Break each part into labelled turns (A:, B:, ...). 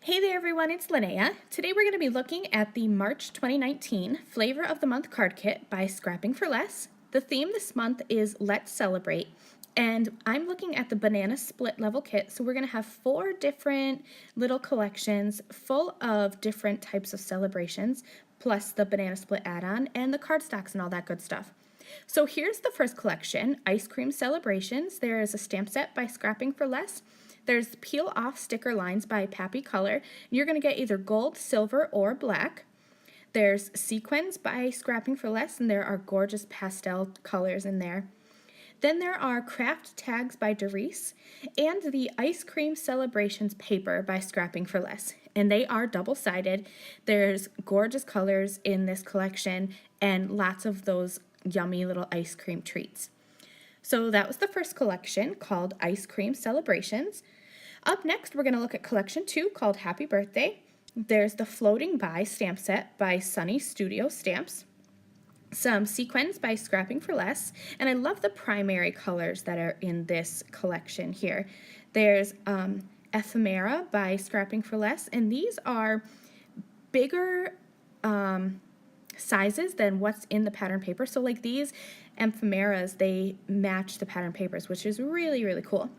A: Hey there everyone, it's Lynnea. Today we're going to be looking at the March 2019 Flavor of the Month card kit by Scrapping for Less. The theme this month is Let's Celebrate, and I'm looking at the banana split level kit, so we're going to have 4 different little collections full of different types of celebrations, plus the banana split add-on and the cardstocks and all that good stuff. So here's the first collection, Ice Cream Celebrations. There is a stamp set by Scrapping for Less. There's peel off sticker lines by Pappy Color. You're going to get either gold, silver, or black. There's sequins by Scrapping for Less, and there are gorgeous pastel colors in there. Then there are craft tags by Doris and the Ice Cream Celebrations paper by Scrapping for Less. And they are double-sided. There's gorgeous colors in this collection and lots of those yummy little ice cream treats. So that was the first collection called Ice Cream Celebrations. Up next, we're going to look at collection 2 called Happy Birthday. There's the Floating By stamp set by Sunny Studio Stamps. Some sequins by Scrapping for Less, and I love the primary colors that are in this collection here. There's Ephemera by Scrapping for Less, and these are bigger sizes than what's in the pattern paper. So like these ephemeras, they match the pattern papers, which is really, really cool.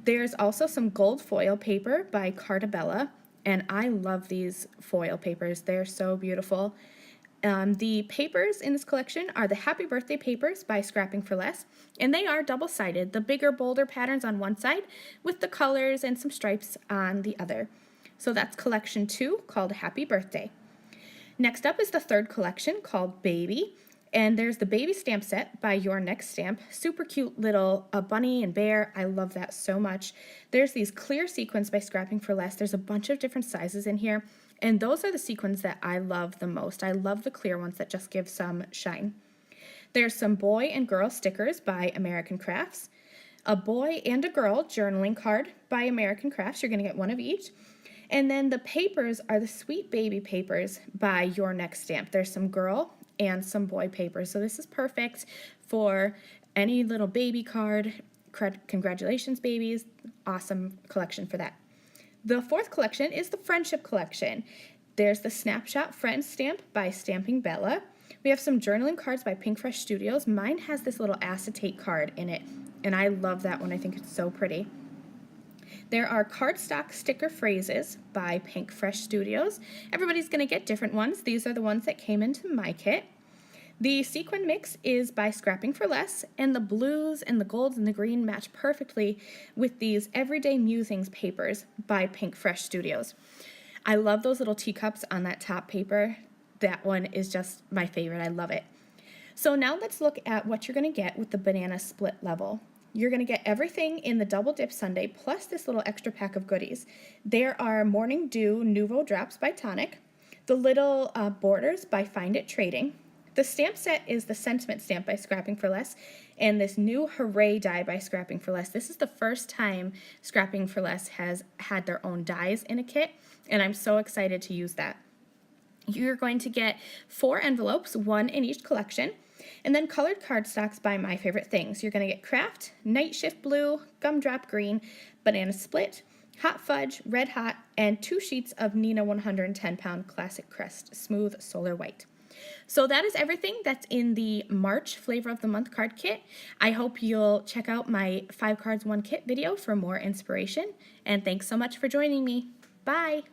A: There's also some gold foil paper by Cartabella, and I love these foil papers. They're so beautiful. The papers in this collection are the Happy Birthday papers by Scrapping for Less, and they are double-sided, the bigger, bolder patterns on one side with the colors and some stripes on the other. So that's collection 2 called Happy Birthday. Next up is the third collection called Baby, and there's the Baby stamp set by Your Next Stamp. Super cute little bunny and bear. I love that so much. There's these clear sequins by Scrapping for Less. There's a bunch of different sizes in here, and those are the sequins that I love the most. I love the clear ones that just give some shine. There's some boy and girl stickers by American Crafts, a boy and a girl journaling card by American Crafts. You're going to get one of each. And then the papers are the Sweet Baby papers by Your Next Stamp. There's some girl and some boy papers. So this is perfect for any little baby card. Congratulations, babies. Awesome collection for that. The fourth collection is the Friendship Collection. There's the Snapshot Friends stamp by Stamping Bella. We have some journaling cards by Pink Fresh Studios. Mine has this little acetate card in it, and I love that one. I think it's so pretty. There are cardstock sticker phrases by Pink Fresh Studios. Everybody's going to get different ones. These are the ones that came into my kit. The sequin mix is by Scrapping for Less, and the blues and the golds and the green match perfectly with these Everyday Musings papers by Pink Fresh Studios. I love those little teacups on that top paper. That one is just my favorite. I love it. So now let's look at what you're going to get with the banana split level. You're going to get everything in the double dip sundae plus this little extra pack of goodies. There are Morning Dew Nouveau Drops by Tonic, the little borders by Find It Trading. The stamp set is the Sentiment stamp by Scrapping for Less, and this new Hooray die by Scrapping for Less. This is the first time Scrapping for Less has had their own dies in a kit, and I'm so excited to use that. You're going to get 4 envelopes, 1 in each collection. And then colored cardstocks by My Favorite Things. You're going to get Craft, Night Shift Blue, Gumdrop Green, Banana Split, Hot Fudge, Red Hot, and 2 sheets of Nina 110-pound Classic Crest Smooth Solar White. So that is everything that's in the March Flavor of the Month card kit. I hope you'll check out my 5 cards 1 kit video for more inspiration. And thanks so much for joining me. Bye!